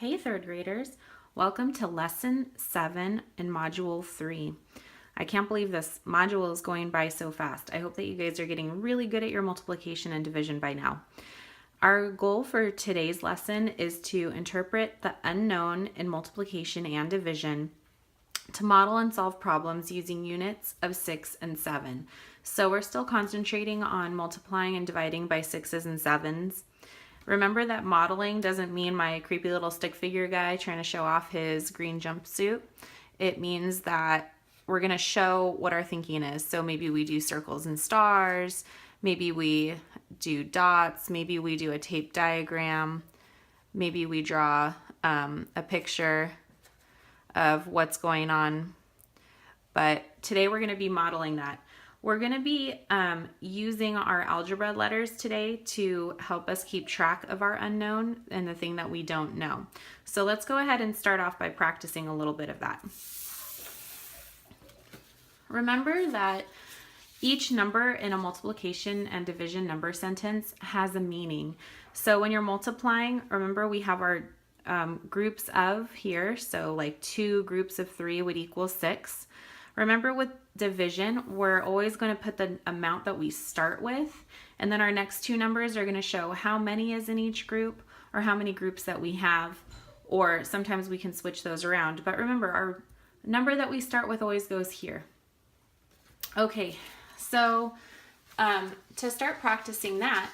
Hey third graders, welcome to lesson 7 in module 3. I can't believe this module is going by so fast. I hope that you guys are getting really good at your multiplication and division by now. Our goal for today's lesson is to interpret the unknown in multiplication and division, to model and solve problems using units of 6 and 7. So we're still concentrating on multiplying and dividing by 6s and 7s. Remember that modeling doesn't mean my creepy little stick figure guy trying to show off his green jumpsuit. It means that we're going to show what our thinking is. So maybe we do circles and stars, maybe we do dots, maybe we do a tape diagram, maybe we draw a picture of what's going on. But today we're going to be modeling that. We're going to be using our algebra letters today to help us keep track of our unknown and the thing that we don't know. So let's go ahead and start off by practicing a little bit of that. Remember that each number in a multiplication and division number sentence has a meaning. So when you're multiplying, remember we have our groups of here. So like 2 groups of 3 would equal 6. Remember with division, we're always going to put the amount that we start with, and then our next 2 numbers are going to show how many is in each group or how many groups that we have, or sometimes we can switch those around. But remember, our number that we start with always goes here. Okay, so to start practicing that,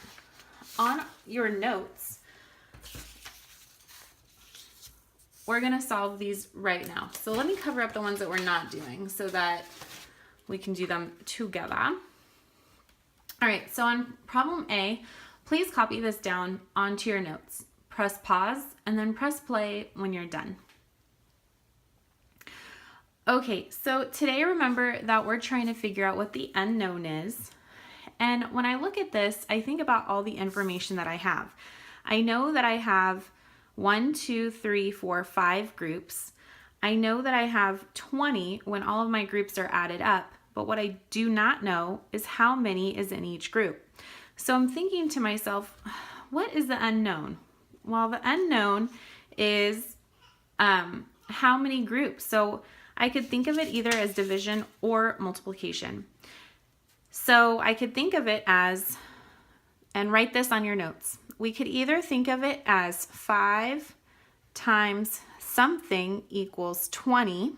on your notes, we're going to solve these right now. So let me cover up the ones that we're not doing so that we can do them together. All right, so on problem A, please copy this down onto your notes. Press pause and then press play when you're done. Okay, so today remember that we're trying to figure out what the unknown is. And when I look at this, I think about all the information that I have. I know that I have 1, 2, 3, 4, 5 groups. I know that I have 20 when all of my groups are added up, but what I do not know is how many is in each group. So I'm thinking to myself, what is the unknown? Well, the unknown is how many groups. So I could think of it either as division or multiplication. So I could think of it as, and write this on your notes, we could either think of it as 5 times something equals 20,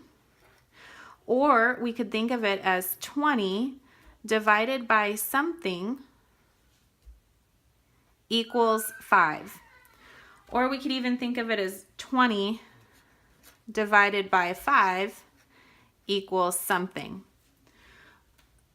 or we could think of it as 20 divided by something equals 5. Or we could even think of it as 20 divided by 5 equals something.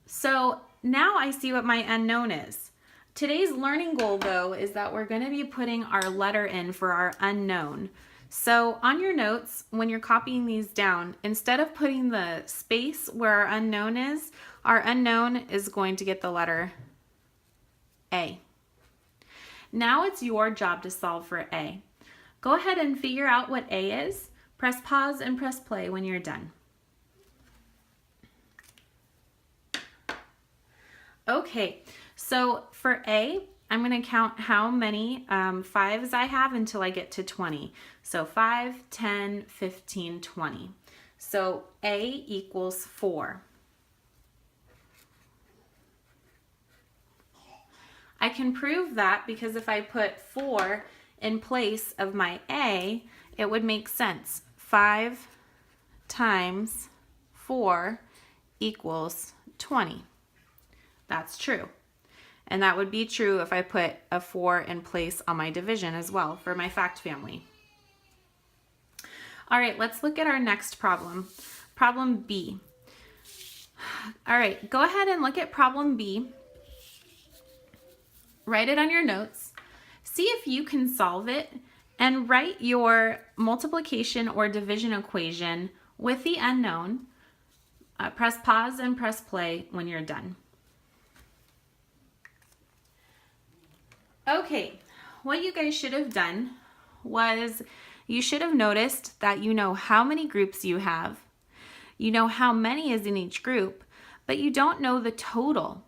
So now I see what my unknown is. Today's learning goal, though, is that we're going to be putting our letter in for our unknown. So on your notes, when you're copying these down, instead of putting the space where our unknown is going to get the letter A. Now it's your job to solve for A. Go ahead and figure out what A is. Press pause and press play when you're done. Okay, so for A, I'm going to count how many 5s I have until I get to 20. So 5, 10, 15, 20. So A equals 4. I can prove that because if I put 4 in place of my A, it would make sense. 5 times 4 equals 20. That's true. And that would be true if I put a 4 in place on my division as well for my fact family. All right, let's look at our next problem. Problem B. All right, go ahead and look at problem B. Write it on your notes. See if you can solve it and write your multiplication or division equation with the unknown. Press pause and press play when you're done. Okay, what you guys should have done was you should have noticed that you know how many groups you have, you know how many is in each group, but you don't know the total.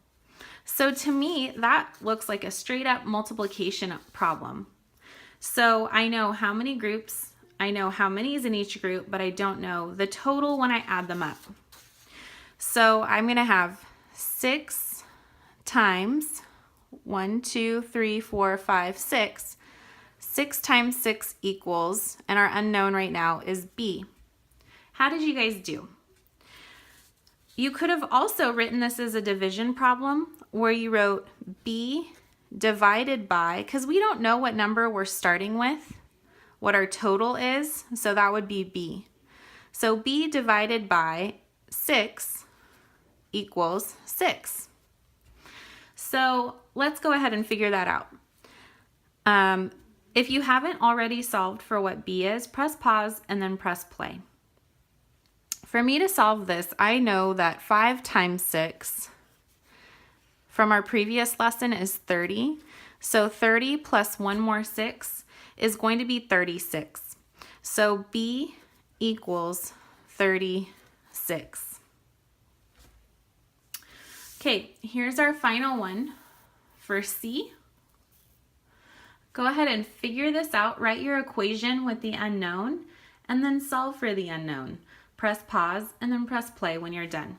So to me, that looks like a straight up multiplication problem. So I know how many groups I know how many is in each group, but I don't know the total when I add them up. So I'm going to have 6 times 1, 2, 3, 4, 5, 6. 6 times 6 equals, and our unknown right now is B. How did you guys do? You could have also written this as a division problem where you wrote B divided by, because we don't know what number we're starting with, what our total is, so that would be B. So B divided by 6 equals 6. So let's go ahead and figure that out. If you haven't already solved for what B is, press pause and then press play. For me to solve this, I know that 5 times 6 from our previous lesson is 30. So 30 plus 1 more 6 is going to be 36. So B equals 36. Okay, here's our final one for C. Go ahead and figure this out. Write your equation with the unknown and then solve for the unknown. Press pause and then press play when you're done.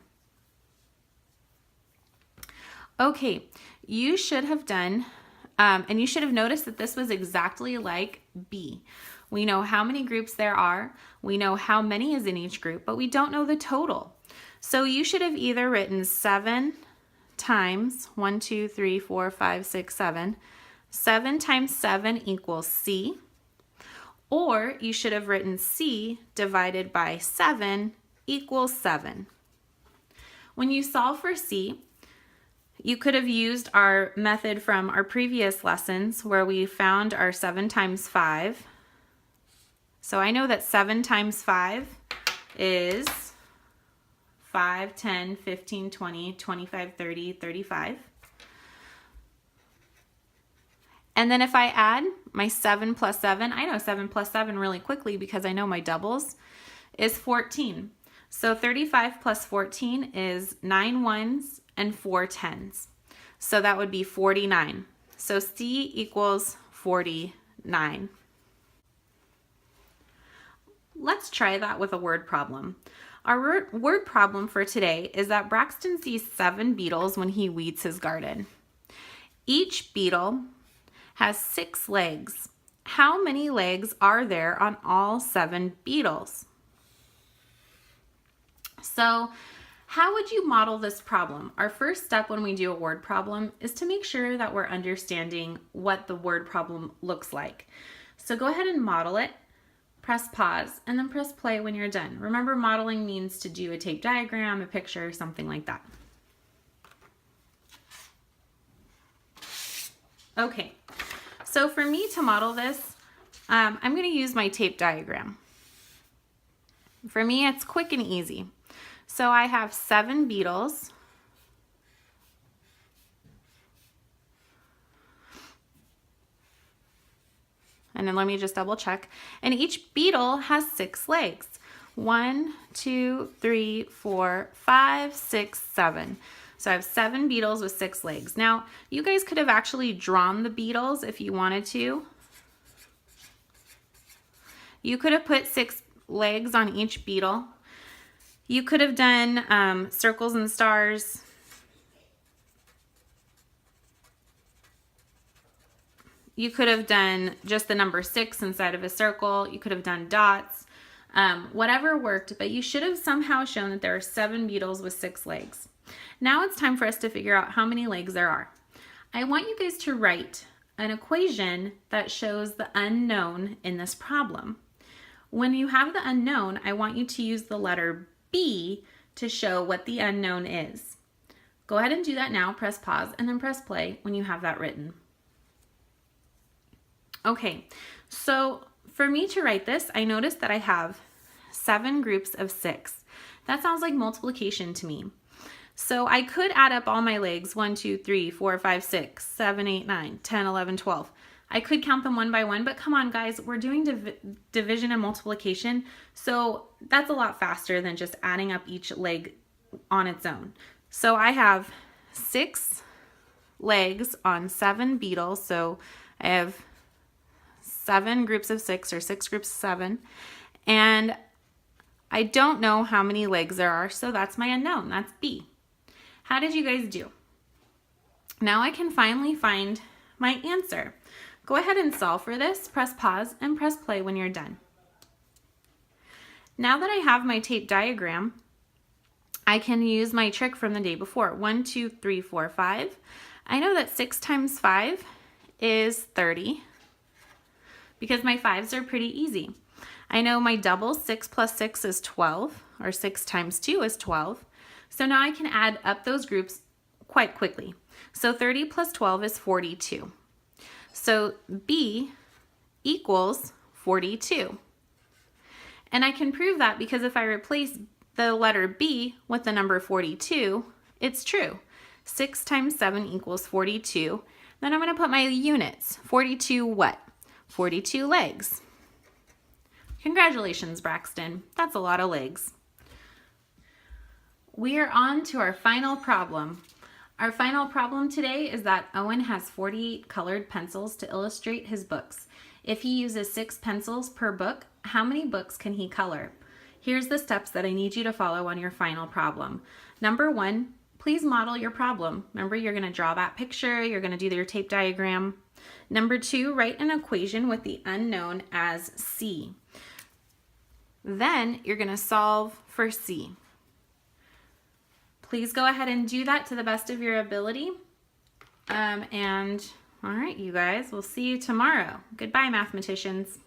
Okay, you should have done, and you should have noticed that this was exactly like B. We know how many groups there are, we know how many is in each group, but we don't know the total. So you should have either written 7 times 1, 2, 3, 4, 5, 6, 7. 7 times 7 equals C. Or you should have written C divided by 7 equals 7. When you solve for C, you could have used our method from our previous lessons where we found our 7 times 5. So I know that 7 times 5 is 5, 10, 15, 20, 25, 30, 35. And then if I add my 7 plus 7, I know 7 plus 7 really quickly because I know my doubles, is 14. So 35 plus 14 is 9 ones and 4 tens. So that would be 49. So C equals 49. Let's try that with a word problem. Our word problem for today is that Braxton sees 7 beetles when he weeds his garden. Each beetle has 6 legs. How many legs are there on all 7 beetles? So how would you model this problem? Our first step when we do a word problem is to make sure that we're understanding what the word problem looks like. So go ahead and model it, press pause, and then press play when you're done. Remember, modeling means to do a tape diagram, a picture, something like that. Okay. So for me to model this, I'm going to use my tape diagram. For me, it's quick and easy. So I have 7 beetles. And then let me just double check. And each beetle has 6 legs. 1, 2, 3, 4, 5, 6, 7. So I have 7 beetles with 6 legs. Now, you guys could have actually drawn the beetles if you wanted to. You could have put 6 legs on each beetle. You could have done circles and stars. You could have done just the number 6 inside of a circle. You could have done dots. Whatever worked, but you should have somehow shown that there are 7 beetles with 6 legs. Now it's time for us to figure out how many legs there are. I want you guys to write an equation that shows the unknown in this problem. When you have the unknown, I want you to use the letter B to show what the unknown is. Go ahead and do that now. Press pause and then press play when you have that written. Okay, so for me to write this, I noticed that I have 7 groups of 6. That sounds like multiplication to me. So I could add up all my legs, 1, 2, 3, 4, 5, 6, 7, 8, 9, 10, 11, 12. I could count them one by one, but come on guys, we're doing division and multiplication, so that's a lot faster than just adding up each leg on its own. So I have 6 legs on 7 beetles, so I have 7 groups of 6 or 6 groups of 7. And I don't know how many legs there are, so that's my unknown. That's B. How did you guys do? Now I can finally find my answer. Go ahead and solve for this. Press pause and press play when you're done. Now that I have my tape diagram, I can use my trick from the day before. 1, 2, 3, 4, 5. I know that 6 times 5 is 30 because my 5s are pretty easy. I know my doubles, 6 plus 6 is 12, or 6 times 2 is 12. So now I can add up those groups quite quickly. So 30 plus 12 is 42. So B equals 42. And I can prove that because if I replace the letter B with the number 42, it's true. 6 times 7 equals 42. Then I'm going to put my units. 42 what? 42 legs. Congratulations, Braxton. That's a lot of legs. We are on to our final problem. Our final problem today is that Owen has 48 colored pencils to illustrate his books. If he uses 6 pencils per book, how many books can he color? Here's the steps that I need you to follow on your final problem. Number 1, please model your problem. Remember, you're going to draw that picture, you're going to do your tape diagram. Number 2, write an equation with the unknown as C. Then you're going to solve for C. Please go ahead and do that to the best of your ability. And all right, you guys, we'll see you tomorrow. Goodbye, mathematicians.